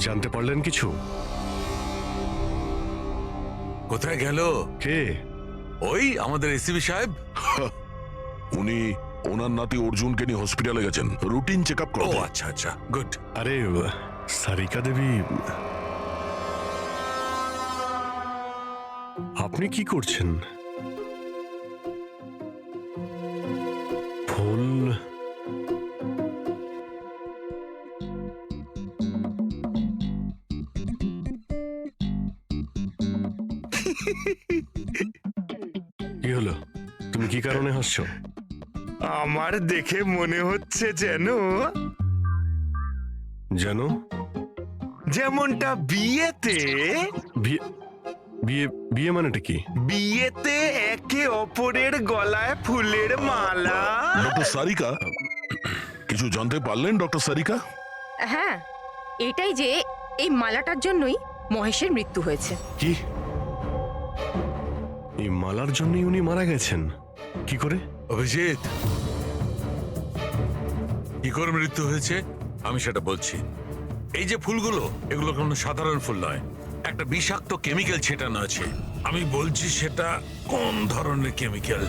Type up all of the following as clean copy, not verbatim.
জানতে পারলেন কিছু? কোথায় গেল? কে? ওই আমাদের এসিবি সাহেব। উনি ওনার নাতি অর্জুনকে নিয়ে হসপিটালে গেছেন রুটিন চেক আপ ও করতে। আচ্ছা আচ্ছা, গুড। আরে সারিকা দেবী, আপনি কি করছেন? ফুল কি হলো? তুমি কি কারণে হাসছো? আমার দেখে মনে হচ্ছে যেন জানো, যেমনটা বিয়েতে বিয়ে বিয়ে বিয়ে মানেটা কি? বিয়েতে একে অপরের গলায় ফুলের মালা। ডক্টর সারিকা, কিছু জানতে পারলেন ডক্টর সারিকা? হ্যাঁ, এটাই যে এই মালাটার জন্যই মহেশের মৃত্যু হয়েছে। কি? এই মালার জন্যই উনি মারা গেছেন? কি করে? অভিজিৎ, কি করে মৃত্যু হয়েছে আমি সেটা বলছি। এই যে ফুলগুলো, এগুলো কোনো সাধারণ ফুল নয়, একটা বিষাক্ত কেমিক্যাল ছেটানো আছে। আমি বলছি সেটা কোন ধরনের কেমিক্যাল।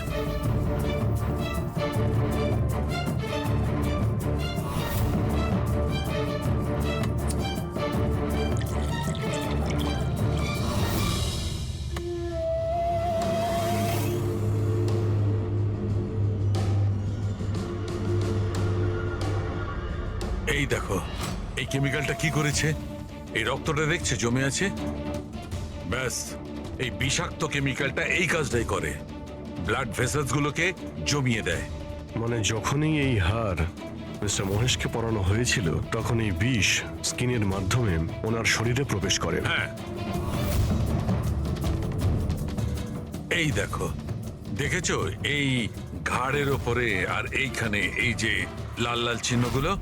এই দেখো, এই কেমিক্যালটা কি করেছে, এই রক্তটা দেখছে জমে আছে, ব্যাস এই বিষাক্ত কেমিক্যালটা এই কাজটাই করে, ব্লাড ভেসেলস গুলোকে জমিয়ে দেয়। মানে যখনই এই হার মিস্টার মহেশকে পরানো হয়েছিল, তখন এই বিষ স্কিনের মাধ্যমে ওনার শরীরে প্রবেশ করে। হ্যাঁ, এই দেখো, দেখেছো এই ঘাড়ের ওপরে আর এইখানে এই যে লাল লাল চিহ্নগুলো,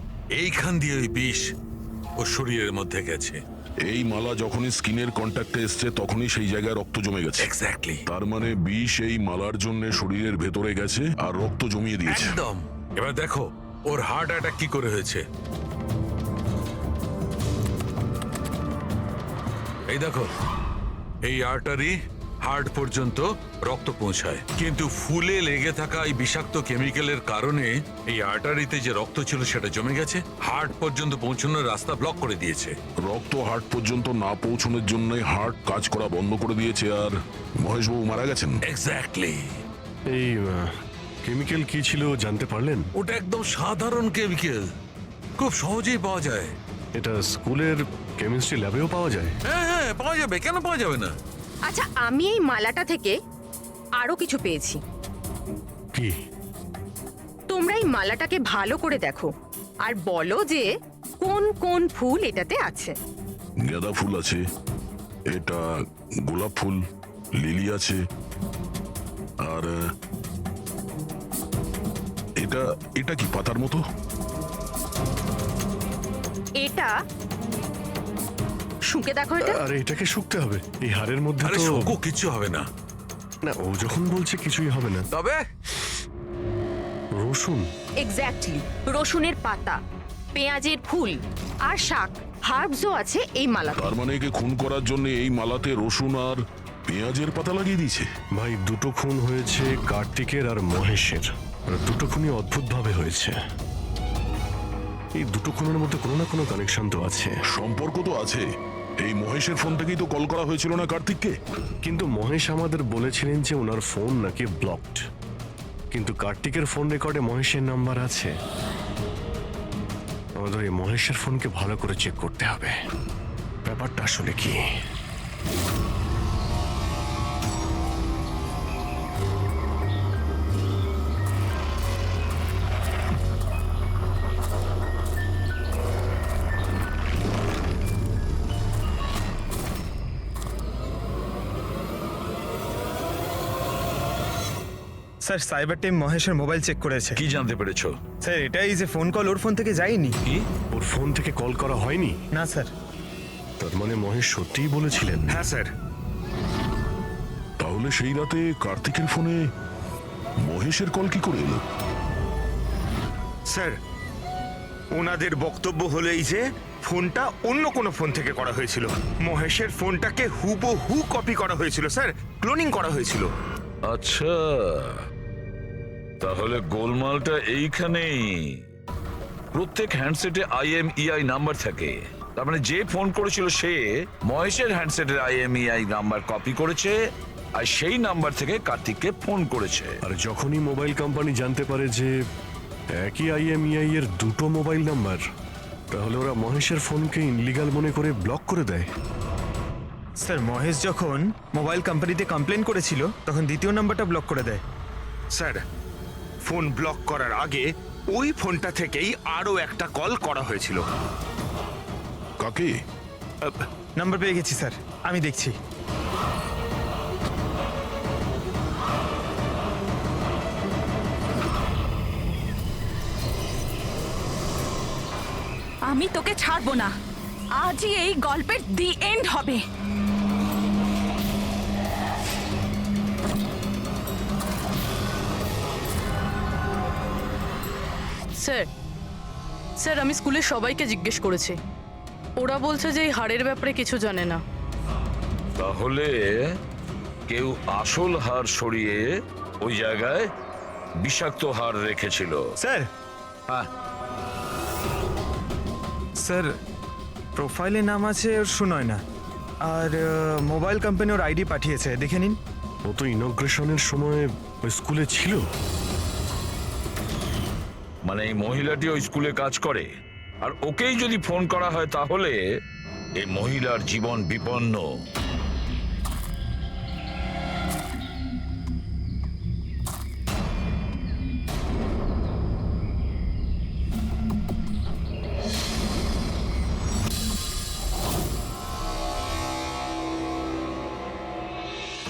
এইখান দিয়ে ওই বিষ ও শরীরের মধ্যে গেছে। এই মালা যখনই স্কিনের কন্ট্যাক্টে এসছে তখনই সেই জায়গায় রক্ত জমে গেছে। এক্স্যাক্টলি, তার মানে বিষ এই মালার জন্য শরীরের ভেতরে গেছে আর রক্ত জমিয়ে দিয়েছে। একদম। এবার দেখো ওর হার্ট অ্যাটাক কি করে হয়েছে। এই দেখো, এই আর্টারি হার্ট পর্যন্ত রক্ত পৌঁছায়, কিন্তু ফুলে লেগে থাকা এই বিষাক্ত কেমিক্যালের কারণে এই আর্টারিতে যে রক্ত ছিল সেটা জমে গেছে, হার্ট পর্যন্ত পৌঁছানোর রাস্তা ব্লক করে দিয়েছে। রক্ত হার্ট পর্যন্ত না পৌঁছানোর জন্য হার্ট কাজ করা বন্ধ করে দিয়েছে আর মহেশবাবু মারা গেছেন। এক্স্যাক্টলি। এই কেমিক্যাল কি ছিল জানতে পারলেন? ওটা একদম সাধারণ কেমিক্যাল, খুব সহজেই পাওয়া যায়। এটা স্কুলের কেমিস্ট্রি ল্যাবেও পাওয়া যায়? হ্যাঁ হ্যাঁ, পাওয়া যাবে, কেন পাওয়া যাবে না। আচ্ছা, আমি এই মালাটা থেকে আরো কিছু পেয়েছি। কি? তোমরা এই মালাটাকে ভালো করে দেখো আর বলো যে কোন কোন ফুল এটাতে আছে। গাঁদা ফুল আছে, এটা গোলাপ ফুল, লিলি আছে, আর এটা এটা কি পাতার মতো? এটা শুকে দেখো এটা। আরে এটাকে শুকতে হবে? এই হাড়ের মধ্যে আরে তো শোকো, কিচ্ছু হবে না। না, ও যখন বলছে কিছুই হবে না। তবে রসুন? এক্স্যাক্টলি, রসুনের পাতা, পেঁয়াজের ফুল আর শাক, হার্বসও আছে এই মালাতে। তার মানে একে খুন করার জন্য এই মালাতে রসুন আর পেঁয়াজের পাতা লাগিয়ে দিয়েছে। ভাই, দুটো খুন হয়েছে কার্তিকের আর মহেশের, আর দুটো খুনই অদ্ভুতভাবে হয়েছে। এই দুটো খুনের মধ্যে কোনো না কোনো কানেকশন তো আছে। সম্পর্ক তো আছে, এই মহেশের ফোন থেকেই তো কল করা হয়েছিল না কার্তিককে। কিন্তু মহেশ আমাদের বলেছিলেন যে ওনার ফোন নাকি ব্লকড, কিন্তু কার্তিকের ফোন রেকর্ডে মহেশের নাম্বার আছে। আমাদের এই মহেশের ফোনকে ভালো করে চেক করতে হবে, ব্যাপারটা আসলে কি। স্যার, সাইবার টিম মহেশের মোবাইল চেক করেছে। কি জানতে পেরেছো? স্যার, এটাই যে ফোন কল ওর ফোন থেকে যায়নি। কি? ওর ফোন থেকে কল করা হয়নি? না স্যার। তার মানে মহেশ সত্যিই বলেছিলেন? হ্যাঁ স্যার। তাহলে সেই রাতে কার্তিকের ফোনে মহেশের কল কি করে এলো? স্যার, ওনাদের বক্তব্য হলো এই যে ফোনটা অন্য কোনো ফোন থেকে করা হয়েছিল। মহেশের ফোনটাকে হুবহু কপি করা হয়েছিল স্যার, ক্লোনিং করা হয়েছিল। আচ্ছা, তাহলে গোলমালটা এইখানেই। প্রত্যেক হ্যান্ডসেটে IMEI নাম্বার থাকে, তার মানে যে ফোন করেছিল সে মহেশের হ্যান্ডসেটের IMEI নাম্বার কপি করেছে আর সেই নাম্বার থেকে কার্তিককে ফোন করেছে। আর যখনই মোবাইল কোম্পানি জানতে পারে যে একই IMEI এর দুটো মোবাইল নাম্বার, তাহলে ওরা মহেশের ফোনকে ইনলিগাল মনে করে ব্লক করে দেয়। স্যার মহেশ যখন মোবাইল কোম্পানিতে কমপ্লেন করেছিল তখন দ্বিতীয় নাম্বারটা ব্লক করে দেয়। স্যার, ফোন ব্লক করার আগে ওই ফোনটা থেকেই আরো একটা কল করা হয়েছিল। কাকে? নাম্বার পেয়ে গেছি স্যার, আমি দেখছি। আমি তোকে ছাড়বো না, আজই এই গল্পের দি এন্ড হবে। স্যার আমি স্কুলের সবাইকে জিজ্ঞেস করেছি, ওরা বলছে যে এই হাড়ের ব্যাপারে কিছু জানে না। তাহলে কেউ আসল হার সরিয়ে ওই জায়গায় বিষাক্ত হার রেখেছিল। স্যার, হ্যাঁ, স্যার প্রোফাইলে নাম আছে ওর সুনয় না, আর মোবাইল কোম্পানি ওর আইডি পাঠিয়েছে, দেখে নিন। ও তো ইনগ্রেশনের সময় ওই স্কুলে ছিল। মানে এই মহিলাটি ওই স্কুলে কাজ করে, আর ওকেই যদি ফোন করা হয় তাহলে এই মহিলার জীবন বিপন্ন।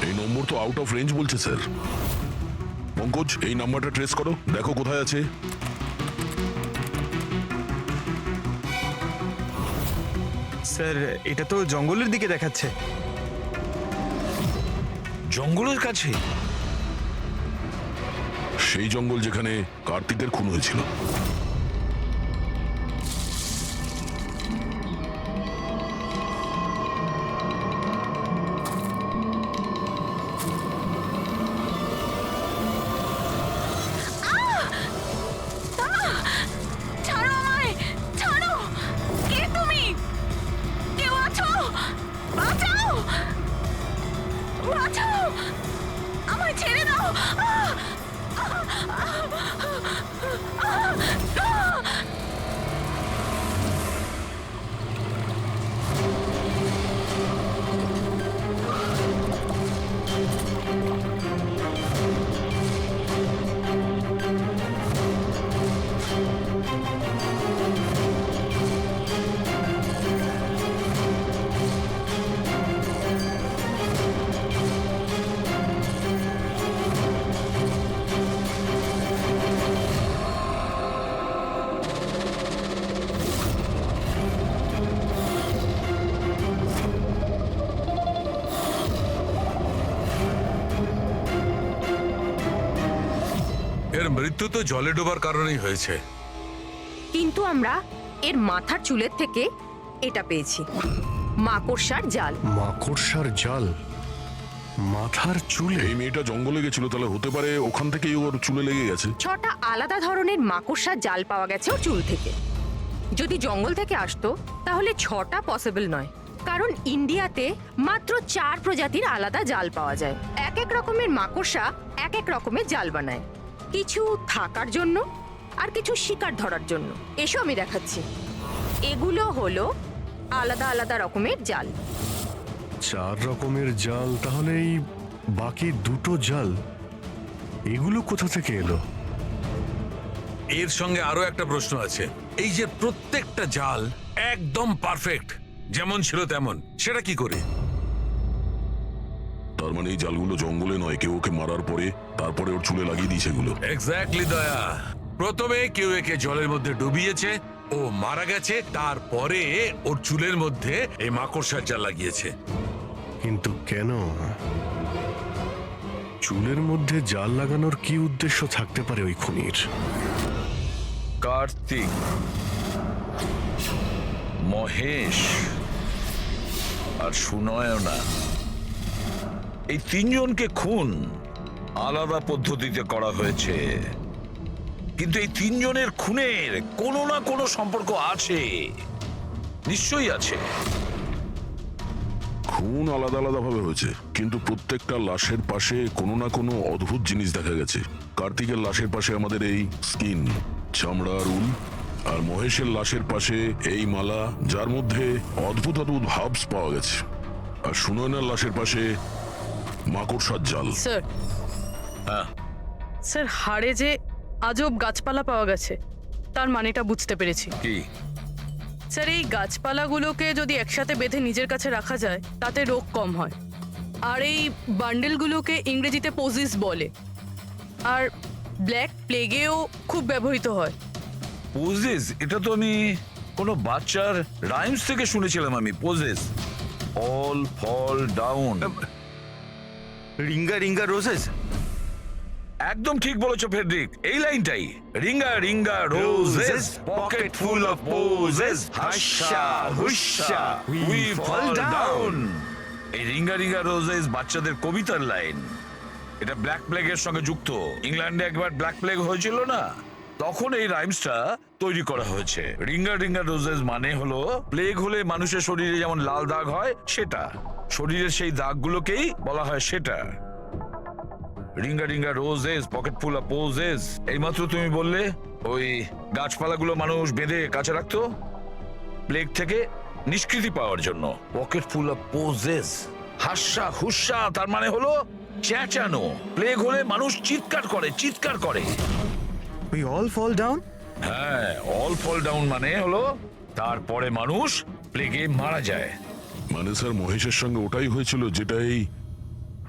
এই নম্বর তো আউট অফ রেঞ্জ বলছে স্যার। পঙ্কজ, এই নাম্বারটা ট্রেস করো, দেখো কোথায় আছে। স্যার এটা তো জঙ্গলের দিকে দেখাচ্ছে। জঙ্গলের কাছে? সেই জঙ্গল যেখানে কার্তিকের খুন হয়েছিল। ছাড়ো আমায়, ছাড়ো! কে তুমি? কেউ আছো? বাঁচাও! বাঁচাও! আমায় ছেড়ে দাও! এর মৃত্যু তো জলে ডোবার কারণেই হয়েছে। কিন্তু আমরা এর মাথার চুলের থেকে এটা পেয়েছি, মাকড়সার জাল। মাকড়সার জাল মাথার চুলে? এই মেয়েটা জঙ্গলে গেছিল, তাহলে হতে পারে ওখান থেকেই ওর চুলে লেগে গেছে। 6টা আলাদা ধরনের মাকড়সার জাল পাওয়া গেছে ওর চুল থেকে। যদি জঙ্গল থেকে আসতো তাহলে 6টা পসিবল নয়, কারণ ইন্ডিয়াতে মাত্র 4 প্রজাতির আলাদা জাল পাওয়া যায়। এক এক রকমের মাকড়সা এক এক রকমের জাল বানায়, কিছু থাকার জন্য আর কিছু শিকার ধরার জন্য। এসো আমি দেখাচ্ছি। এগুলো হলো আলাদা আলাদা রকমের জাল। 4 রকমের জাল, তাহলে এই বাকি দুটো জাল এগুলো কোথা থেকে এলো? এর সঙ্গে আরো একটা প্রশ্ন আছে, এই যে প্রত্যেকটা জাল একদম পারফেক্ট, যেমন ছিল তেমন, সেটা কি করে? তার মানে এই জালগুলো জঙ্গলে নয়, কেউ ওকে মারার পরে তারপরে ওর চুলে লাগিয়ে দিয়েছে এগুলো। এক্স্যাক্টলি দয়া। প্রথমে কেউ একে জলের মধ্যে ডুবিয়েছে, ও মারা গেছে, তারপরে ওর চুলের মধ্যে এই মাকড়সার জাল লাগিয়েছে। কিন্তু কেন? চুলের মধ্যে জাল লাগানোর কি উদ্দেশ্য থাকতে পারে ওই খুনির? কার্তিক মহেশ আর সুনয়না, এই তিনজনকে খুন আলাদা পদ্ধতিতে করা হয়েছে, কিন্তু এই তিনজনের খুনের কোনো না কোনো সম্পর্ক আছে, নিশ্চয়ই আছে। খুন আলাদা আলাদা ভাবে হয়েছে, কিন্তু প্রত্যেকটা লাশের পাশে কোনো না কোনো অদ্ভুত জিনিস দেখা গেছে। কার্তিকের লাশের পাশে আমাদের এই স্কিন, চামড়ার উল, আর মহেশের লাশের পাশে এই মালা, যার মধ্যে অদ্ভুত অদ্ভুত ভাবস পাওয়া গেছে। আর সুনয়নার লাশের পাশে মাকড়সার জাল। স্যার, হ্যাঁ, স্যার হাড়ে যে আজব গাছপালা পাওয়া গেছে তার মানেটা বুঝতে পেরেছি। কি? স্যার এই গাছপালাগুলোকে যদি একসাথে বেঁধে নিজের কাছে রাখা যায় তাতে রোগ কম হয়। আর এই বান্ডেলগুলোকে ইংরেজিতে পোজিস বলে, আর ব্ল্যাক প্লেগেও খুব ব্যবহৃত হয়। পোজেস, এটা তো আমি কোনো বাচ্চার রাইমস থেকে শুনেছিলাম। আমি posies, all fall down. Ring a ring a roses. একদম ঠিক বলেছো ফেডরিক, এই লাইনটাই। Ring a ring a roses, pocket full of posies, husha husha we fall down. এই রিঙ্গা রিঙ্গা রোজেস বাচ্চাদের কবিতার লাইন। এটা ব্ল্যাক প্লেগের সঙ্গে যুক্ত। ইংল্যান্ডে একবার ব্ল্যাক প্লেগ হয়েছিল না, তখন এই রাইমসটা তৈরি করা হয়েছে। রিঙ্গা রিঙ্গা রোজেস মানে হলো প্লেগ হলে মানুষের শরীরে যেমন লাল দাগ হয় সেটা, শরীরের সেই দাগগুলোকেই বলা হয় সেটা। Ringa ring a roses, pocket full of poses. এইমাত্র তুমি বললে ওই গাছপালাগুলো মানুষ বেঁধে কাছে রাখতো প্লেগ থেকে নিষ্কৃতি পাওয়ার জন্য। পকেট ফুল অফ পোজেস, হাস্যা হুস্যা, তার মানে হলো চেঁচানো। প্লেগ হলে মানুষ চিৎকার করে, চিৎকার করে। We all fall down. হ্যাঁ, অল ফল ডাউন মানে হলো তারপরে মানুষ প্লেগে মারা যায়। মানে স্যার মহেশের সঙ্গে ওটাই হয়েছিল যেটা এই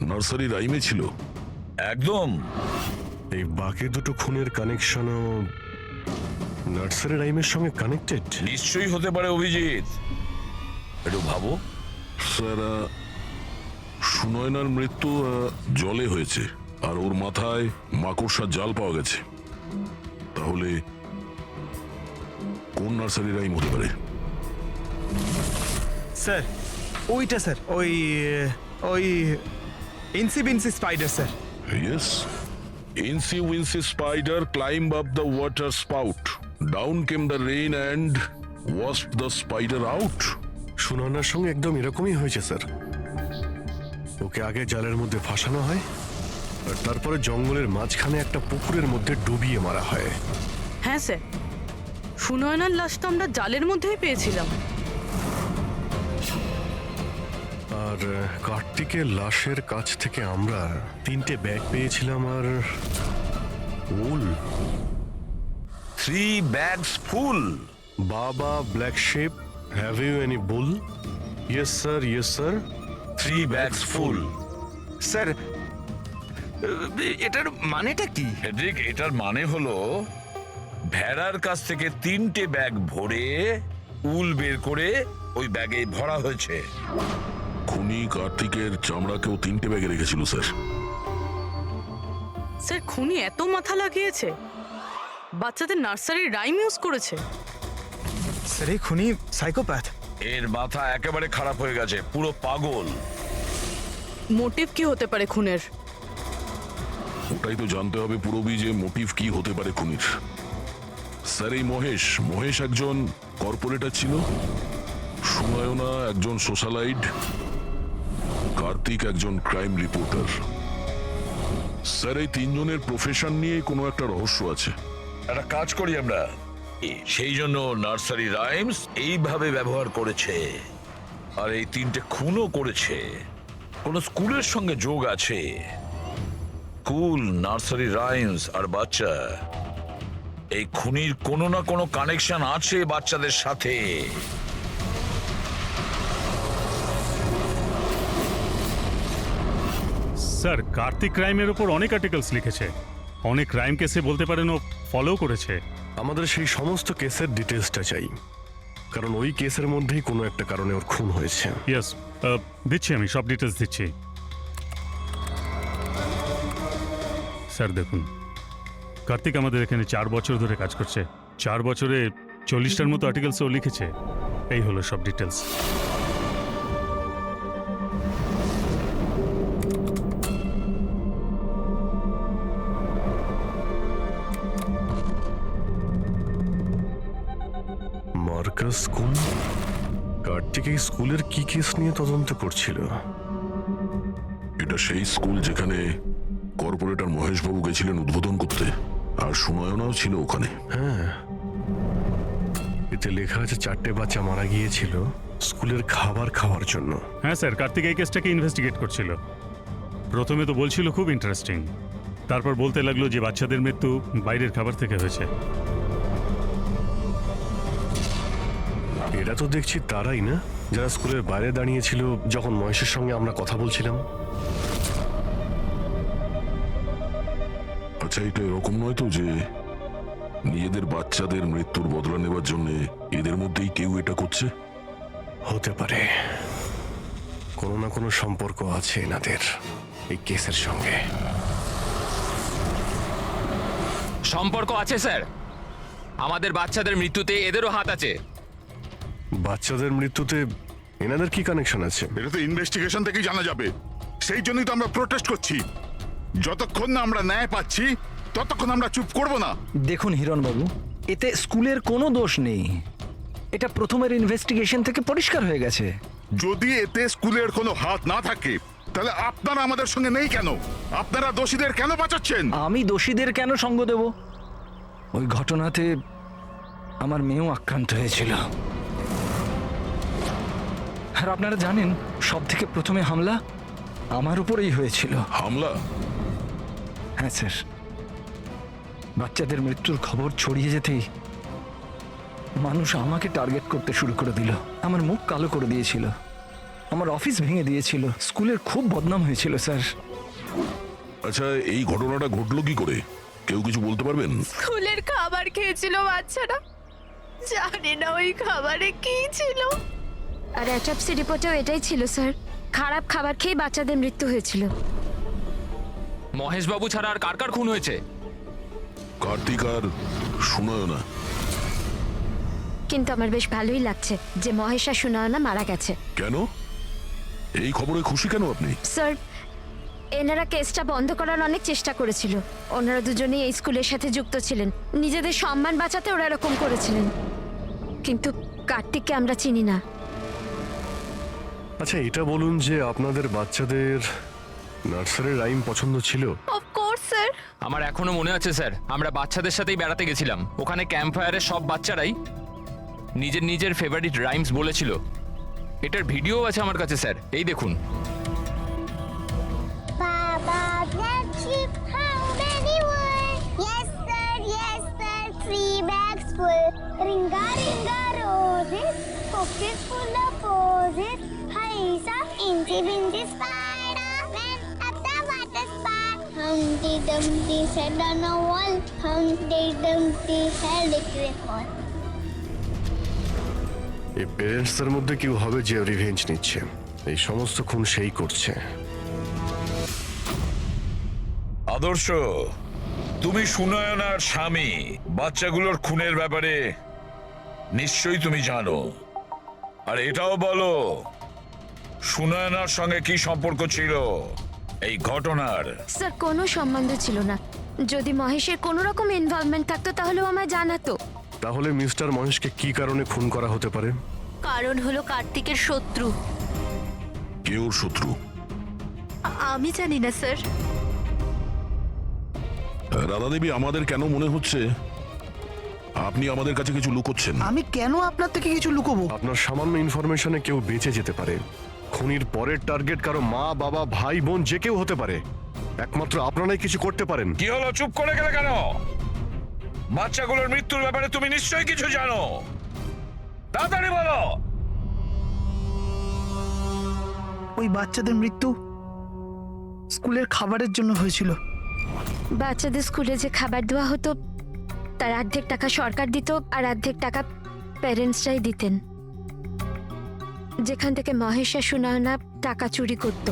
নার্সারি রাইমে ছিল। একদম। এই বাকি দুটো খুনের কানেকশনও নার্সারি রাইমের সঙ্গে কানেক্টেড। নিশ্চয়ই হতে পারে অভিজিৎ, একটু ভাবো। স্যার সুনয়নার মৃত্যু জলে হয়েছে, আর ওর মাথায় মাকড়সার জাল পাওয়া গেছে। তাহলে কোন নার্সারি রাইম হতে পারে? স্যার ওইটা স্যার, ওই ওই Incy Wincy spider sir. Yes. Incy Wincy spider climbed up the water spout. Down came the rain and washed the spider out. সুনয়নার সঙ্গে একদম এরকমই হয়েছে স্যার। ওকে আগে জালের মধ্যে ফাঁসানো হয়, আর তারপরে জঙ্গলের মাঝখানে একটা পুকুরের মধ্যে ডুবিয়ে মারা হয়। হ্যাঁ স্যার, সুনয়নার লাশ তো আমরা জালের মধ্যেই পেয়েছিলাম। আর কার্তিকের লাশের কাছ থেকে আমরা 3টে ব্যাগ পেয়েছিলাম, আর উল। 3 bags full. বাবা black sheep, have you any wool? Yes sir, yes sir. 3 bags full. Sir এটার মানেটা কি? ফেডরিক, এটার মানে হলো ভেড়ার কাছ থেকে 3টে ব্যাগ ভরে উল বের করে ওই ব্যাগে ভরা হয়েছে। খুনি কার্তিকের চামড়াকেও 3টে ব্যাগে রেখেছিল স্যার। স্যার খুনি এত মাথা লাগিয়েছে, বাচ্চাদের নার্সারির রাইম ইউজ করেছে। স্যার এই খুনি সাইকোপ্যাথ। এর মাথা একেবারে খারাপ হয়ে গেছে, পুরো পাগল। মোটিভ কি হতে পারে খুনের? ওটাই তো জানতে হবে পুরবি, যে মোটিভ কি হতে পারে খুনির। স্যার এই মহেশ একজন কর্পোরেটর ছিল, সুনয়না একজন সোশ্যালাইট, কার্তিক একজন ক্রাইম রিপোর্টার। স্যার এই তিনজনের প্রফেশন নিয়ে কোনো একটা রহস্য আছে। একটা কাজ করি আমরা, সেই জন্য নার্সারি রাইমস এইভাবে ব্যবহার করেছে, আর এই 3টে খুনও করেছে। কোন স্কুলের সঙ্গে যোগ আছে? স্কুল, নার্সারি রাইমস আর বাচ্চা, এই খুনির কোনো না কোনো কানেকশন আছে বাচ্চাদের সাথে। স্যার কার্তিক ক্রাইমের ওপর অনেক আর্টিকেলস লিখেছে, অনেক ক্রাইম কেসে বলতে পারেন ও ফলো করেছে। আমাদের সেই সমস্ত কেসের ডিটেলসটা চাই, কারণ ওই কেসের মধ্যেই কোনো একটা কারণে ওর খুন হয়েছে। ইয়েস, দিচ্ছি, আমি সব ডিটেলস দিচ্ছি। স্যার দেখুন, কার্তিক আমাদের এখানে 4 বছর ধরে কাজ করছে। 4 বছরে 40টার মতো আর্টিকেলস ও লিখেছে। এই হলো সব ডিটেলস। মার্কাস স্কুল, কার্তিক এই স্কুলের কি কেস নিয়ে তদন্ত করছিল? এটা সেই স্কুল যেখানে কর্পোরেটর মহেশবাবু গেছিলেন উদ্বোধন করতে, আর সুনয়নাও ছিল ওখানে। হ্যাঁ, এতে লেখা আছে 4টে বাচ্চা মারা গিয়েছিল স্কুলের খাবার খাওয়ার জন্য। হ্যাঁ স্যার, কার্তিক এই কেসটাকে ইনভেস্টিগেট করছিল। প্রথমে তো বলছিল খুব ইন্টারেস্টিং, তারপর বলতে লাগলো যে বাচ্চাদের মৃত্যু বাইরের খাবার থেকে হয়েছে। এরা তো দেখছি তারাই না যারা স্কুলের বাইরে দাঁড়িয়েছিল যখন মহেশের সঙ্গে আমরা কথা বলছিলাম। আচ্ছা, এটা এরকম নয় তো যে নিজেদের বাচ্চাদের মৃত্যুর বদলা নেবার জন্য এদের মধ্যেই কেউ এটা করছে? হতে পারে কোনো না কোনো সম্পর্ক আছে এনাদের এই কেসের সঙ্গে। সম্পর্ক আছে স্যার, আমাদের বাচ্চাদের মৃত্যুতে এদেরও হাত আছে। বাচ্চাদের মৃত্যুতে এনাদের কি কানেকশন আছে? এটা তো ইনভেস্টিগেশন থেকেই জানা যাবে। সেই জন্যই তো আমরা প্রোটেস্ট করছি। যতক্ষণ না আমরা ন্যায় পাচ্ছি ততক্ষণ আমরা চুপ করব না। দেখুন হিরণবাবু, এতে স্কুলের কোনো দোষ নেই। এটা প্রথমের ইনভেস্টিগেশন থেকে পরিষ্কার হয়ে গেছে। যদি এতে স্কুলের কোনো হাত না থাকে তাহলে আপনারা আমাদের সঙ্গে নেই কেন? আপনারা দোষীদের কেন বাঁচাচ্ছেন? আমি দোষীদের কেন সঙ্গ দেব? ওই ঘটনাতে আমার মেয়েও আক্রান্ত হয়েছিল। আর আপনারা জানেন, সব থেকে প্রথমে হামলা আমার উপরেই হয়েছিল। হামলা? হ্যাঁ স্যার, বাচ্চাদের মৃত্যুর খবর ছড়িয়ে যেতেই মানুষ আমাকে টার্গেট করতে শুরু করে দিল। আমার মুখ কালো করে দিয়েছিল, আমার অফিস ভেঙে দিয়েছিল, স্কুলের খুব বদনাম হয়েছিল স্যার। আচ্ছা, এই ঘটনাটা ঘটলো কি করে? কেউ কিছু বলতে পারবেন? স্কুলের খাবার খেয়েছিল বাচ্চারা, জানি না ওই খাবারে কি ছিল। আর অ্যাটপসি রিপোর্টেও এটাই ছিল স্যার, খারাপ খাবার খেয়ে বাচ্চাদের মৃত্যু হয়েছিল। মহেশবাবু ছাড়া আর কার কার খুন হয়েছে? কার্তিক আর সুনয়না। কিন্তু আমার বেশ ভালোই লাগছে যে মহেশ আর সুনয়না মারা গেছে। কেন? এই খবরে খুশি কেন আপনি? স্যার, এনারা কেসটা বন্ধ করার অনেক চেষ্টা করেছিল। ওনারা দুজনেই এই স্কুলের সাথে যুক্ত ছিলেন, নিজেদের সম্মান বাঁচাতে ওরা এরকম করেছিলেন। কিন্তু কার্তিককে আমরা চিনি না। আচ্ছা, এটা বলুন যে আপনাদের বাচ্চাদের নার্সারির রাইম পছন্দ ছিল? Of course sir. আমার এখনো মনে আছে স্যার, আমরা বাচ্চাদের সাথেই বেড়াতে গেছিলাম। ওখানে ক্যাম্প ফায়ারে সব বাচ্চারাই নিজের নিজের ফেভারিট রাইমস বলেছিল। এটার ভিডিও আছে আমার কাছে স্যার, এই দেখুন। Humpty Dumpty sat on a wall. Humpty Dumpty had a great fall. এই প্যারেন্টসদের মধ্যে কেউ হবে যে রিভেঞ্জ নিচ্ছে। এই সমস্ত খুন সেই করছে। আদর্শ, তুমি সুনয়নার স্বামী, বাচ্চাগুলোর খুনের ব্যাপারে নিশ্চয়ই তুমি জানো। আর এটাও বলো, সুনয়নার সঙ্গে কি সম্পর্ক ছিল এই ঘটনার? স্যার, কোনো সম্বন্ধ ছিল না। যদি মহেশের কোনো রকম ইনভলভমেন্ট থাকতো তাহলেও আমায় জানাতো। তাহলে মিস্টার মহেশকে কি কারণে খুন করা হতে পারে? কারণ হলো কার্তিকের শত্রু। কে ওর শত্রু? আমি জানি না স্যার। রাধা দেবী, আমাদের কেন মনে হচ্ছে আপনি আমাদের কাছে কিছু লুকোচ্ছেন? আমি কেন আপনার থেকে কিছু লুকোবো? আপনার সামান্য ইনফরমেশনে কেউ বেঁচে যেতে পারে। খুনির পরের টার্গেট কারো মা, বাবা, ভাই, বোন যে কেউ হতে পারে। একমাত্র আপনারাই কিছু করতে পারেন। কি হলো, চুপ করে গেলে কেন? বাচ্চাগুলোর মৃত্যুর ব্যাপারে তুমি নিশ্চয়ই কিছু জানো, তাড়াতাড়ি বলো। ওই বাচ্চাদের মৃত্যু স্কুলের খাবারের জন্য হয়েছিল। বাচ্চাদের স্কুলে যে খাবার দেওয়া হতো তার অর্ধেক টাকা সরকার দিত আর অর্ধেক টাকা প্যারেন্টসরাই দিতেন, যেখান থেকে মহেশ আর সুনয়না টাকা চুরি করত।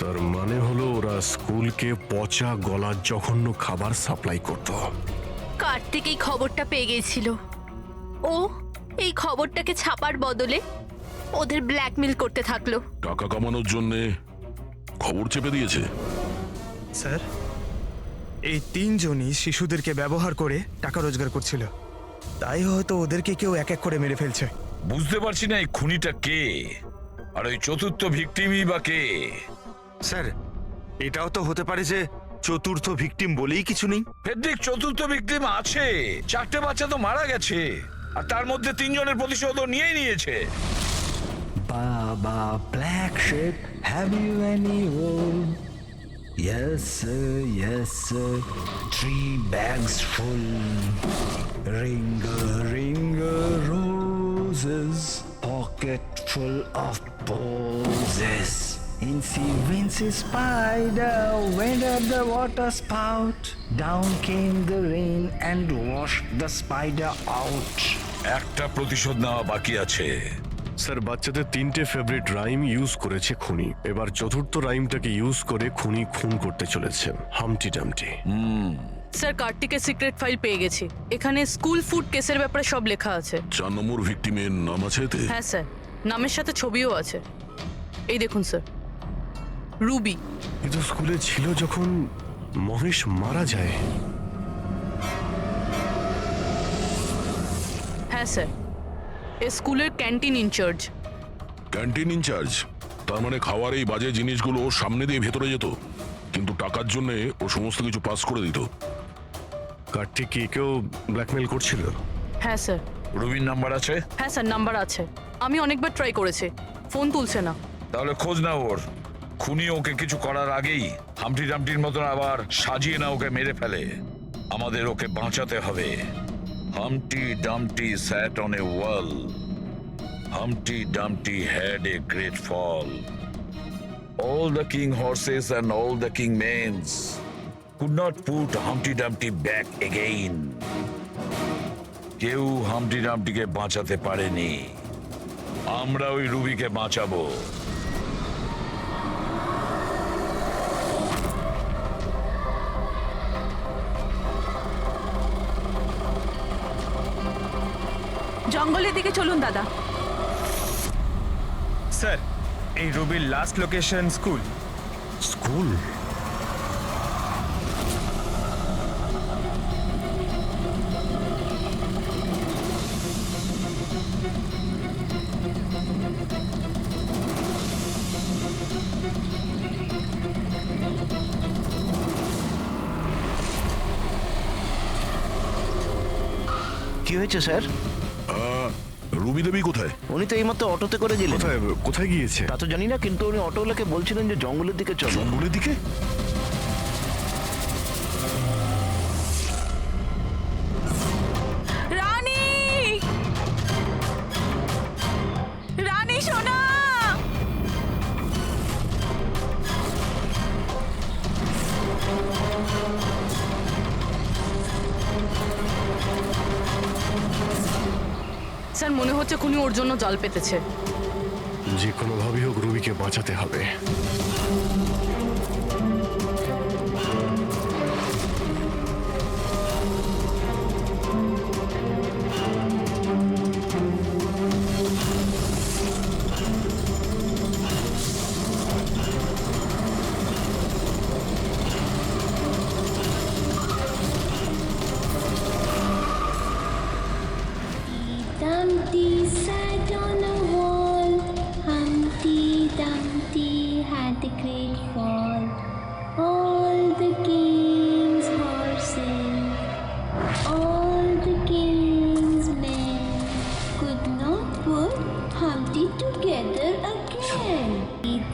তার মানে হলো ওরা স্কুলকে পচা গলা জঘন্য খাবার সাপ্লাই করত। কার্তিক এই খবরটা পেয়ে গেছিল। ও এই খবরটাকে ছাপার বদলে ওদের ব্ল্যাকমেল করতে থাকলো। টাকা কামানোর জন্যে খবর চেপে দিয়েছে। স্যার, এই তিনজনই শিশুদেরকে ব্যবহার করে টাকা রোজগার করছিল, তাই হয়তো ওদেরকে কেউ এক এক করে মেরে ফেলছে। বুঝতে পারছি না এই খুনিটা কে, আর ওই চতুর্থ ভিকটিমই বা কে। স্যার, এটাও তো হতে পারে যে চতুর্থ ভিকটিম বলেই কিছু নেই। ফেডরিক, চতুর্থ ভিকটিম আছে। 4টে বাচ্চা তো মারা গেছে, আর তার মধ্যে 3 জনের প্রতিশোধও নিয়েই নিয়েছে। Baba Black Sheep, have you any wool? Yes, sir, 3 bags full. Ringa roses, pocket full of posies. Incy Wincy Spider went up the water spout. Down came the rain and washed the spider out. একটা প্রতিশোধ নেওয়া বাকি আছে। Sir, বাচ্চাদের 3টে favourite rhyme use করেছে খুনি। এবার চতুর্থ রাইমটাকে ইউজ করে খুনি খুন করতে চলেছেন, হামটি ডামটি। স্যার, কার্তিকের সিক্রেট ফাইল পেয়ে গেছি। এখানে স্কুল ফুড কেসের ব্যাপারে সব লেখা আছে। 4 নম্বর ভিকটিমের নাম আছে এতে? হ্যাঁ স্যার, নামের সাথে ছবিও আছে। এই দেখুন স্যার, রুবি। এ তো স্কুলে ছিল যখন মহেশ মারা যায়। হ্যাঁ স্যার, এ স্কুলের ক্যান্টিন ইনচার্জ। Canteen in charge? তার মানে খাওয়ার এই বাজে জিনিসগুলো ওর সামনে দিয়ে ভেতরে যেত, কিন্তু টাকার জন্য ও সমস্ত কিছু পাস করে দিত। কার্তিক কি কেউ ব্ল্যাকমেল করছিল? হ্যাঁ স্যার। রুবির নাম্বার আছে? হ্যাঁ স্যার, নাম্বার আছে। আমি অনেকবার ট্রাই করেছি, ফোন তুলছে না। তাহলে খোঁজ না ওর। খুনি ওকে কিছু করার আগেই হামটি ডামটির মতন আবার সাজিয়ে না ওকে মেরে ফেলে। আমাদের ওকে বাঁচাতে হবে। Humpty Dumpty sat on a wall. Humpty Dumpty had a great fall. All the king horses and all the king mains could not put Humpty Dumpty back again. কেউ হামটি ডামটিকে বাঁচাতে পারেনি। আমরা ওই রুবিকে বাঁচাবো। জঙ্গলের দিকে চলুন দাদা। স্যার, এই রবির লাস্ট লোকেশন স্কুল। স্কুল? কি হয়েছে স্যার? রুবি দেবী কোথায়? উনি তো এইমাত্র অটোতে করে গেলেন। কোথায় গিয়েছে তা তো জানি না, কিন্তু উনি অটোওয়ালাকে বলছিলেন যে জঙ্গলের দিকে চলো। জঙ্গলের দিকে? রানী, রানী সোনা। স্যার, মনে হচ্ছে খুনি ওর জন্য জাল পেতেছে। যে কোনোভাবেই হোক রুবিকে বাঁচাতে হবে। Dumpty sat on a wall. Humpty Dumpty had a great fall. All the king's horses, all the king's men could not put Humpty together again.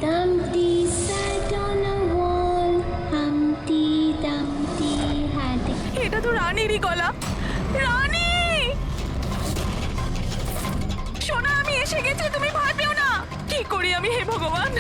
Dumpty sat on a wall. Humpty Dumpty had a... এটা তো রানীরই গলা। রানী সোনা, আমি এসে গেছি, তুমি ভয় পেও না। কি করি আমি, হে ভগবান।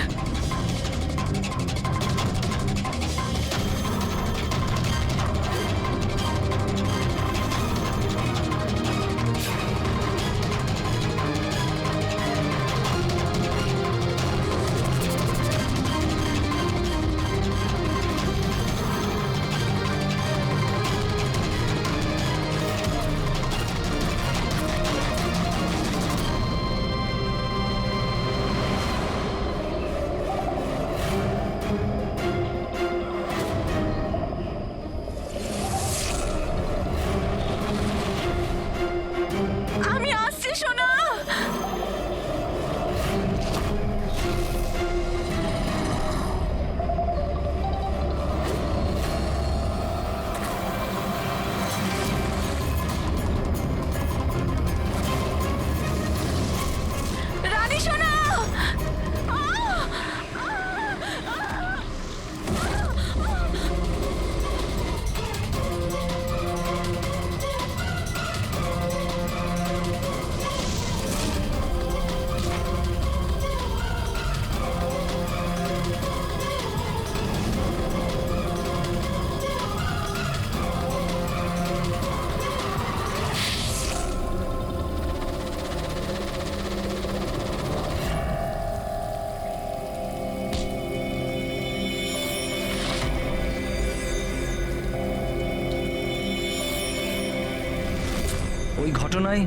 ঘটনায়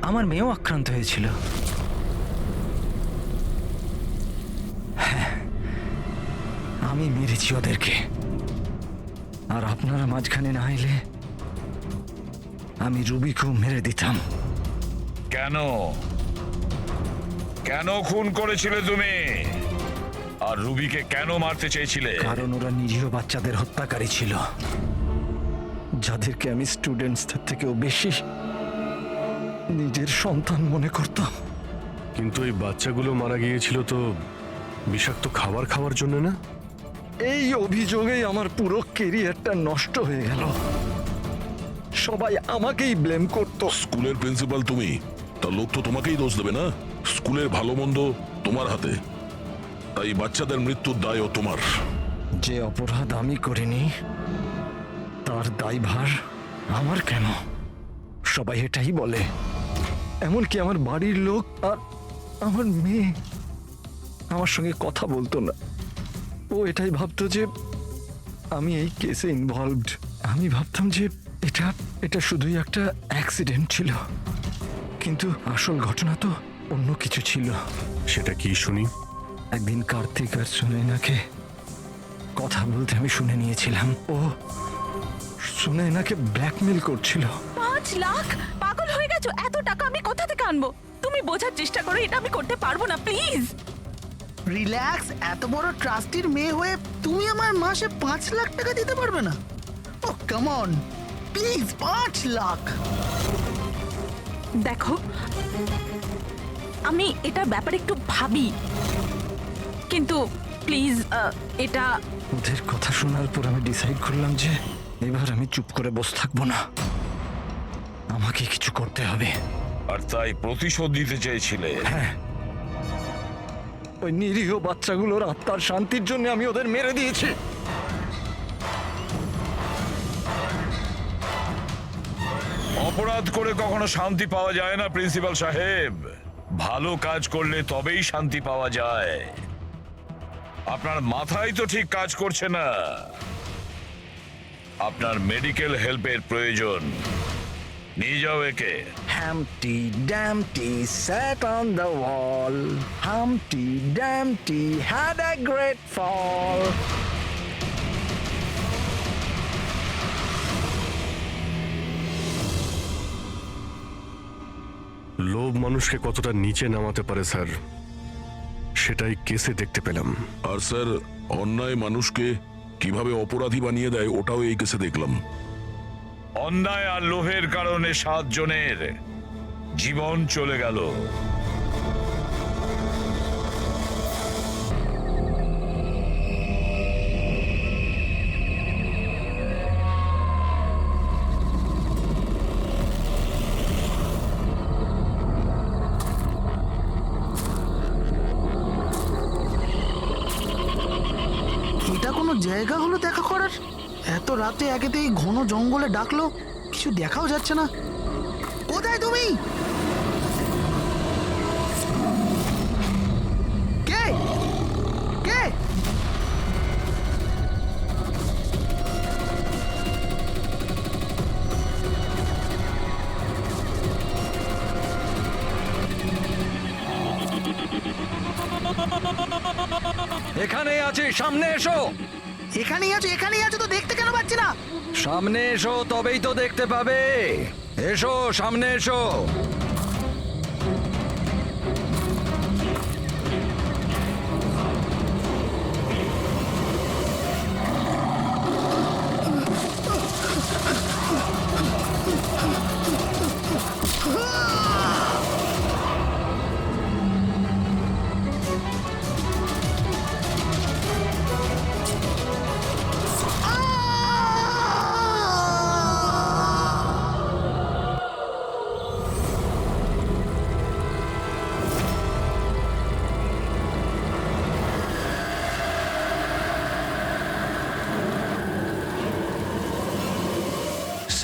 আমার মেয়েও আক্রান্ত হয়েছিল। হ্যাঁ, আমি মেরেছি ওদেরকে। আর আপনারা মাঝখানে না এলে আমি রুবিকেও মেরে দিতাম। কেন কেন খুন করেছিলে তুমি? আর রুবিকে কেন মারতে চেয়েছিলে? কারণ ওরা নিরীহ বাচ্চাদের হত্যাকারী ছিল, যাদেরকে আমি স্টুডেন্টসদের থেকেও বেশি নিজের সন্তান মনে করতাম। কিন্তু এই বাচ্চাগুলো মারা গিয়েছিল তো বিষাক্ত খাবার খাওয়ার জন্য না? এই অভিযোগেই আমার পুরো কেরিয়ারটা নষ্ট হয়ে গেল। সবাই আমাকেই ব্লেম করতো। স্কুলের প্রিন্সিপাল তুমি, তা লোক তো তোমাকেই দোষ দেবে না? স্কুলের ভালো মন্দ তোমার হাতে, তাই বাচ্চাদের মৃত্যুর দায়ও তোমার। যে অপরাধ আমি করিনি তার দায়ভার আমার কেন? সবাই এটাই বলে, এমনকি আমার বাড়ির লোক। আর আমার মেয়ে আমার সঙ্গে কথা বলতো না। ও এটাই ভাবতো যে আমি এই কেসে ইনভলভড। আমি ভাবতাম যে এটা শুধুই একটা অ্যাক্সিডেন্ট ছিল, কিন্তু আসল ঘটনা তো অন্য কিছু ছিল। সেটা কি শুনি? একদিন কার্তিক আর সুনয়নাকে কথা বলতে আমি শুনে নিয়েছিলাম। ও সুনয়নাকে ব্ল্যাকমেল করছিল। 5 লাখ? পাগল হয়ে গেছো? এত টাকা আমি কোথা থেকে আনবো? তুমি বোঝার চেষ্টা করো, এটা আমি করতে পারবো না, প্লিজ। রিল্যাক্স। এত বড় ট্রাস্টির মেয়ে হয়ে তুমি আমার মাসে 5 লাখ টাকা দিতে পারবে না? ও কাম অন, প্লিজ 5 লাখ। দেখো, আমি এটা ব্যাপারে একটু ভাবি, কিন্তু প্লিজ এটা। ওদের কথা শোনার পর আমি ডিসাইড করলাম যে এবার আমি চুপ করে বসে থাকবো না, আমাকে কিছু করতে হবে। আর তাই প্রতিশোধ দিতে চেয়েছিলে? হ্যাঁ, ওই নিরীহ বাচ্চাগুলোর আত্মার শান্তির জন্য আমি ওদের মেরে দিয়েছি। অপরাধ করে কখনো শান্তি পাওয়া যায় না প্রিন্সিপাল সাহেব। ভালো কাজ করলে তবেই শান্তি পাওয়া যায়। আপনার মাথায় তো ঠিক কাজ করছে না। আপনার মেডিকেল হেল্পের প্রয়োজন। নিয়ে যাও একে। Humpty Dumpty sat on the wall. Humpty Dumpty had a great fall. লোভ মানুষকে কতটা নিচে নামাতে পারে স্যার, সেটাই কেসে দেখতে পেলাম। আর স্যার, অন্যায় মানুষকে কিভাবে অপরাধী বানিয়ে দেয় ওটাও এই কেসে দেখলাম। অন্যায় আর লোভের কারণে 7 জনের জীবন চলে গেল। এটা কোনো জায়গা হলো দেখা করার? এত রাতে একেতেই ঘন জঙ্গলে ডাকলো, কিছু দেখাও যাচ্ছে না। কোথায় তুমি? কে কে? এখানে আছি, সামনে এসো। এখানেই আছো তো, দেখতে কেন পাচ্ছি না? সামনে এসো, তবেই তো দেখতে পাবে। এসো, সামনে এসো।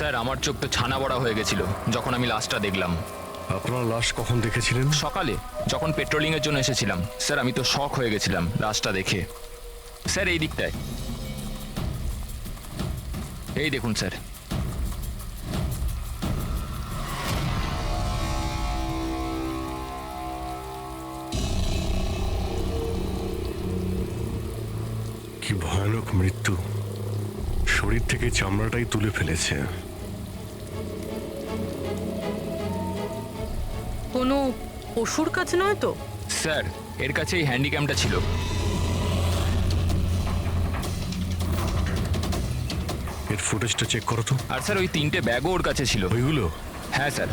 স্যার, আমার চোখ তো ছানা বড়া হয়ে গেছিল যখন আমি লাশটা দেখলাম। আপনার লাশ কখন দেখেছিলেন? সকালে, যখন পেট্রোলিং এর জন্য এসেছিলাম। স্যার, আমি তো শক হয়ে গেছিলাম লাশটা দেখে। স্যার, এই দিকটায়, এই দেখুন স্যার। কি ভয়ানক মৃত্যু, শরীর থেকে চামড়াটাই তুলে ফেলেছে। কোনো পশুর কাছে নয় তো? স্যার এর কাছে এই হ্যান্ডিক্যামটা ছিল। এর ফুটেজটা চেক করো তো। আর স্যার ওই 3টে ব্যাগও ওর কাছে ছিল। ওইগুলো? হ্যাঁ স্যার।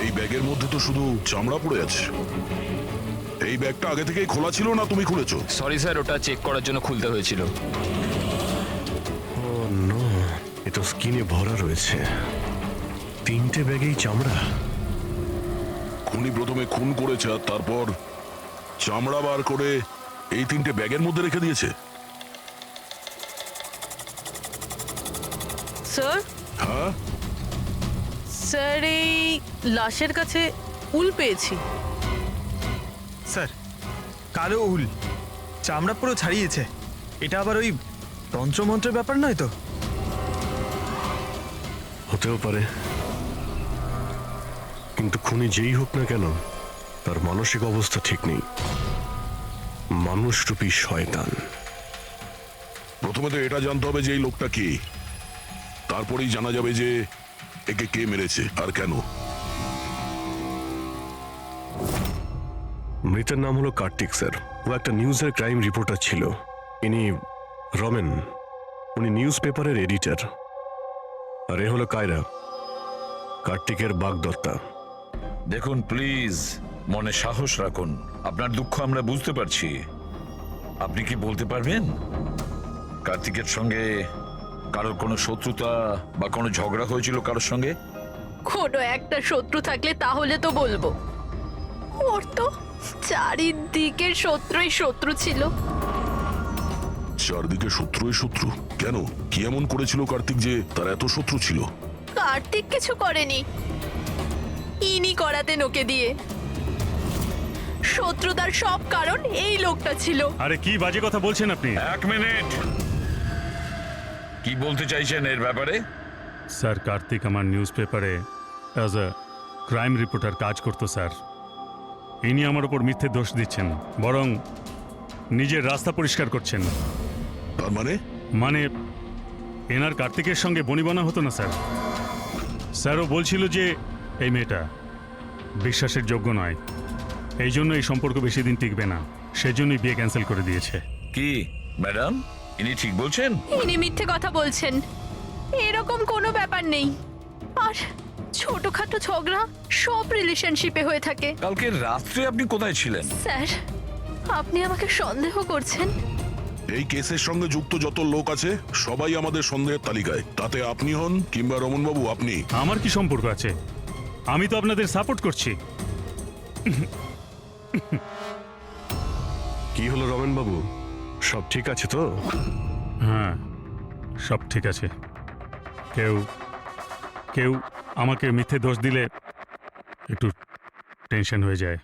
এই ব্যাগের মধ্যে তো শুধু চামড়া পড়ে আছে। এই ব্যাগটা আগে থেকেই খোলা ছিল না তুমি খুলেছো? সরি স্যার, ওটা চেক করার জন্য খুলতে হয়েছিল। ও নো, এ তো স্কিনে ভরা রয়েছে। 3টে ব্যাগেই চামড়া। খুনি প্রথমে খুন করেছে আর তারপর চামড়া বার করে এই 3টে ব্যাগের মধ্যে রেখে দিয়েছে। স্যার? হ্যাঁ স্যার এই লাশের কাছে উল পেয়েছি। স্যার, কালো উল, চামড়া পুরো ছাড়িয়েছে। এটা আবার ওই তন্ত্রমন্ত্রের ব্যাপার নয় তো? হতেও পারে, কিন্তু খুনি যেই হোক না কেন তার মানসিক অবস্থা ঠিক নেই। মানুষরূপী শয়তান। প্রথমে তো এটা জানতে হবে যে এই লোকটা কে, তারপরেই জানা যাবে যে একে কে মেরেছে আর কেন। মৃতের নাম হলো কার্তিক স্যার। ও একটা নিউজের ক্রাইম রিপোর্টার ছিল। ইনি রমেন, উনি নিউজ পেপারের এডিটর। আর এ হলো কায়রা, কার্তিকের বাগদত্তা। দেখুন প্লিজ, মনে সাহস রাখুন। আপনার দুঃখ আমরা বুঝতে পারছি। আপনি কি বলতে পারবেন কার্তিকের সঙ্গে কারোর কোনো শত্রুতা বা কোনো ঝগড়া হয়েছিল কারোর সঙ্গে? কোনো একটা শত্রু থাকলে তাহলে তো বলবো। ওর তো চারিদিকের শত্রুই শত্রু ছিল। চারদিকে শত্রুই শত্রু? কেন, কি এমন করেছিল কার্তিক যে তার এত শত্রু ছিল? কার্তিক কিছু করেনি, ইনি করাতেন ওকে দিয়ে। শত্রুতার সব কারণ এই লোকটা ছিল। আরে কি বাজে কথা বলছেন আপনি? 1 মিনিট, কি বলতে চাইছেন এর ব্যাপারে? স্যার, কার্তিক আমার নিউজ পেপারে অ্যাজ আ ক্রাইম রিপোর্টার কাজ করতো স্যার। ইনি আমার ওপর মিথ্যে দোষ দিচ্ছেন, বরং নিজের রাস্তা পরিষ্কার করছেন। তার মানে এনার কার্তিকের সঙ্গে বনিবনা হতো না স্যার। স্যারও বলছিল যে এই মেয়েটা বিশ্বাসের যোগ্য নয়, এই জন্য এই সম্পর্ক বেশি দিন টিকবে না, সেজন্যই বিয়ে ক্যান্সেল করে দিয়েছে। কি ম্যাডাম, ইনি ঠিক বলছেন? ইনি মিথ্যে কথা বলছেন, এরকম কোনো ব্যাপার নেই। আর ছোটখাটো ঝগড়া সব রিলেশনশিপে হয়ে থাকে। কালকে রাত্রে আপনি কোথায় ছিলেন? স্যার, আপনি আমাকে সন্দেহ করছেন? এই কেসের সঙ্গে যুক্ত যত লোক আছে সবাই আমাদের সন্দেহের তালিকায়। তাতে আপনি হন কিংবা রমনবাবু, আপনি। আমার কি সম্পর্ক আছে? আমি তো আপনাদের সাপোর্ট করছি। কি হলো রমেন বাবু, সব ঠিক আছে তো? হ্যাঁ, সব ঠিক আছে। কেউ কেউ আমাকে মিথ্যে দোষ দিলে একটু টেনশন হয়ে যায়।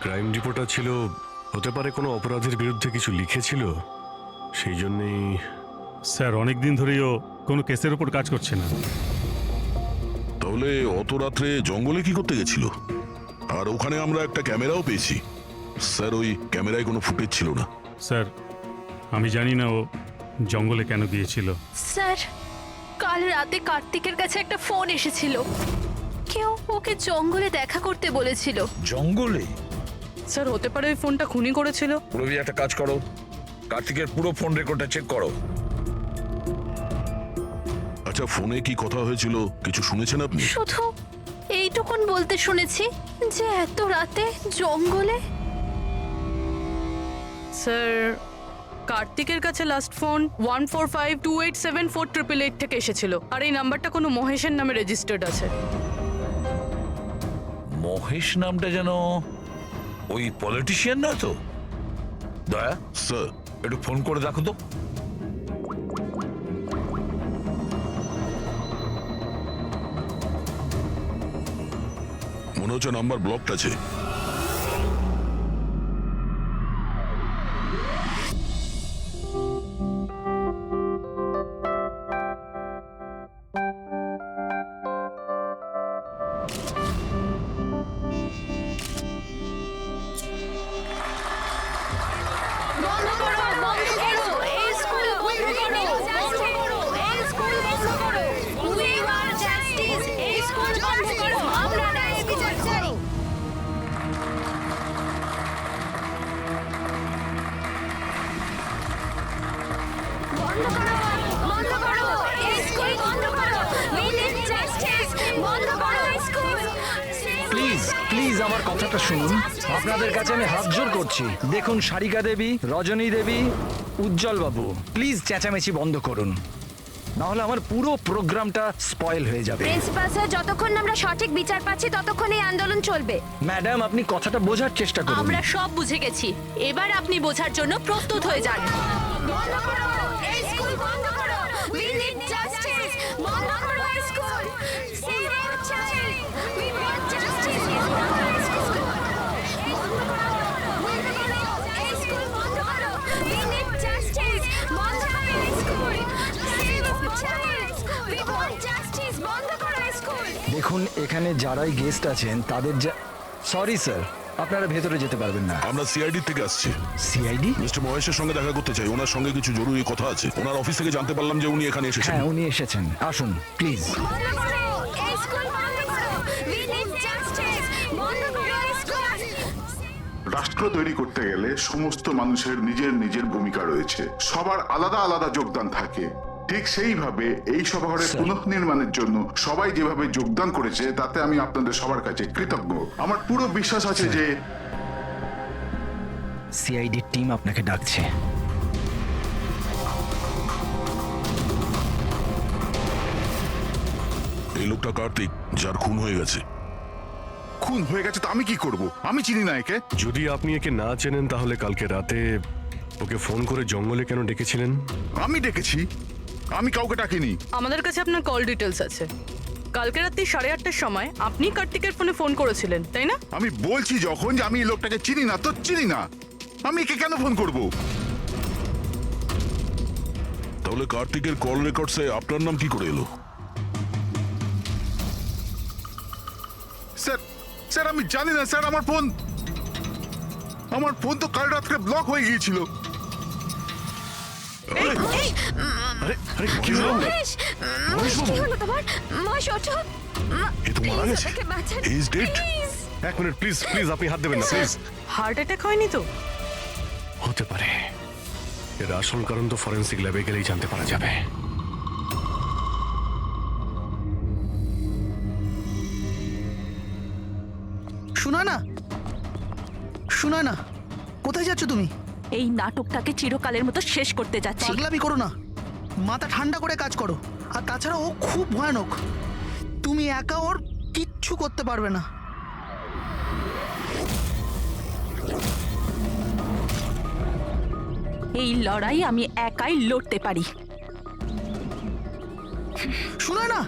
ক্রাইম রিপোর্টার ছিল, হতে পারে কোনো অপরাধের বিরুদ্ধে কিছু লিখেছিল, সেই জন্যেই। স্যার, অনেক দিন ধরেই ও কোনো কেসের ওপর কাজ করছে না। তাহলে অত রাত্রে জঙ্গলে কি করতে গেছিল? আর ওখানে আমরা একটা ক্যামেরাও পেয়েছি। স্যার, ওই ক্যামেরায় কোনো ফুটেজ ছিল না। স্যার, আমি জানি না ও জঙ্গলে কেন গিয়েছিল। স্যার, কাল রাতে কার্তিকের কাছে একটা ফোন এসেছিল। কেউ ওকে জঙ্গলে দেখা করতে বলেছিল। জঙ্গলে? স্যার, হতে পারে ওই ফোনটা খুনি করেছিল। রবি, একটা কাজ করো, কার্তিকের পুরো ফোন রেকর্ডটা চেক করো। আচ্ছা, ফোনে কি কথা হয়েছিল কিছু শুনেছেন আপনি? শুধু এইটুকুন বলতে শুনেছি যে এত রাতে জঙ্গলে। স্যার, কার্তিকের কাছে লাস্ট ফোন 1452874888 থেকে এসেছিল। আর এই নাম্বারটা কোনো মহেশের নামে রেজিস্টার্ড আছে। মহেশ নামটা যেন ওই পলিটিশিয়ান নয় তো? দয়া স্যার, একটু ফোন করে দেখো তো। মনে হচ্ছে নাম্বার ব্লকড আছে। বন্ধ করো, বন্ধ করো, এই স্কুল বন্ধ করো, we need justice, বন্ধ করো এই স্কুল। প্লিজ প্লিজ আমার কথাটা শুনুন, আপনাদের কাছে আমি হাত জোর করছি। দেখুন সারিকা দেবী, রজনী দেবী, উজ্জ্বল বাবু, প্লিজ চেঁচামেচি বন্ধ করুন, নাহলে আমার পুরো প্রোগ্রামটা স্পয়েল হয়ে যাবে। প্রিন্সিপাল স্যার, যতক্ষণ না আমরা সঠিক বিচার পাচ্ছি ততক্ষণ এই আন্দোলন চলবে। ম্যাডাম আপনি কথাটা বোঝার চেষ্টা করুন। আমরা সব বুঝে গেছি, এবার আপনি বোঝার জন্য প্রস্তুত হয়ে যান। বন্ধ করো, এই স্কুল বন্ধ করো, we need justice, বন্ধ করো এই school. Save our child, we want justice, বন্ধ করো এই স্কুল। বন্ধ করো, বন্ধ করো, এই স্কুল বন্ধ করো, we need justice, বন্ধ করো এই school. Save our child, we want justice, বন্ধ করো এই স্কুল। দেখুন এখানে যারাই গেস্ট আছেন তাদের যা, সরি স্যার, আপনারা ভেতরে যেতে পারবেন না। আমরা সিআইডি থেকে আসছি। সিআইডি? মিস্টার মহেশের সঙ্গে দেখা করতে চাই, ওনার সঙ্গে কিছু জরুরি কথা আছে। ওনার অফিস থেকে জানতে পারলাম যে উনি এখানে এসেছেন। হ্যাঁ উনি এসেছেন, আসুন প্লিজ। বন্ধ করো, এই স্কুল বন্ধ করো, we need justice, বন্ধ করো এই স্কুল। রাষ্ট্র তৈরি করতে গেলে সমস্ত মানুষের নিজের নিজের ভূমিকা রয়েছে, সবার আলাদা আলাদা যোগদান থাকে। ঠিক সেইভাবে এই সভাঘরের পুনঃনির্মাণের জন্য সবাই যেভাবে যোগদান করেছে তাতে আমি আপনাদের সবার কাছে কৃতজ্ঞ। আমার পুরো বিশ্বাস আছে যে সিআইডি টিম আপনাকে ডাকছে। এই লোকটা কার্তিক, যার খুন হয়ে গেছে। খুন হয়ে গেছে তো আমি কি করব? আমি চিনি না একে। যদি আপনি একে না চেনেন তাহলে কালকে রাতে ওকে ফোন করে জঙ্গলে কেন ডেকেছিলেন? আমি ডেকেছি? আমি কাউকে ডাকিনি। আমাদের কাছে আপনার কল ডিটেলস আছে। কালকে রাত্রি 8:30টার সময় আপনি কার্তিকের ফোনে ফোন করেছিলেন, তাই না? আমি বলছি যখন যে আমি এই লোকটাকে চিনি না তো চিনি না, আমি একে কেন ফোন করব? তাহলে কার্তিকের কল রেকর্ডসে আপনার নাম কি করে এলো? স্যার স্যার আমি জানি না স্যার, আমার ফোন তো কাল রাত্রে ব্লক হয়ে গিয়েছিল। কি হলো? মহেশ, কি হলো তোমার? মহেশ ওঠো। এ তো মারা গেছে। ওকে বাঁচান, He is dead? please। এক মিনিট প্লিজ, প্লিজ আপনি হাত দেবেন না প্লিজ। হার্ট অ্যাটাক হয়নি তো? হতে পারে, এর আসল কারণ তো ফরেন্সিক ল্যাবে গেলেই জানতে পারা যাবে। শোনা না, শোনা না, কোথায় যাচ্ছ তুমি? এই নাটকটাকে চিরকালের মতো শেষ করতে যাচ্ছি। পাগলামি করো না, মাথা ঠান্ডা করে কাজ করো। আর তাছাড়া ও খুব ভয়ানক, তুমি একা ওর কিচ্ছু করতে পারবে না। এই লড়াই আমি একাই লড়তে পারি। শোনা না,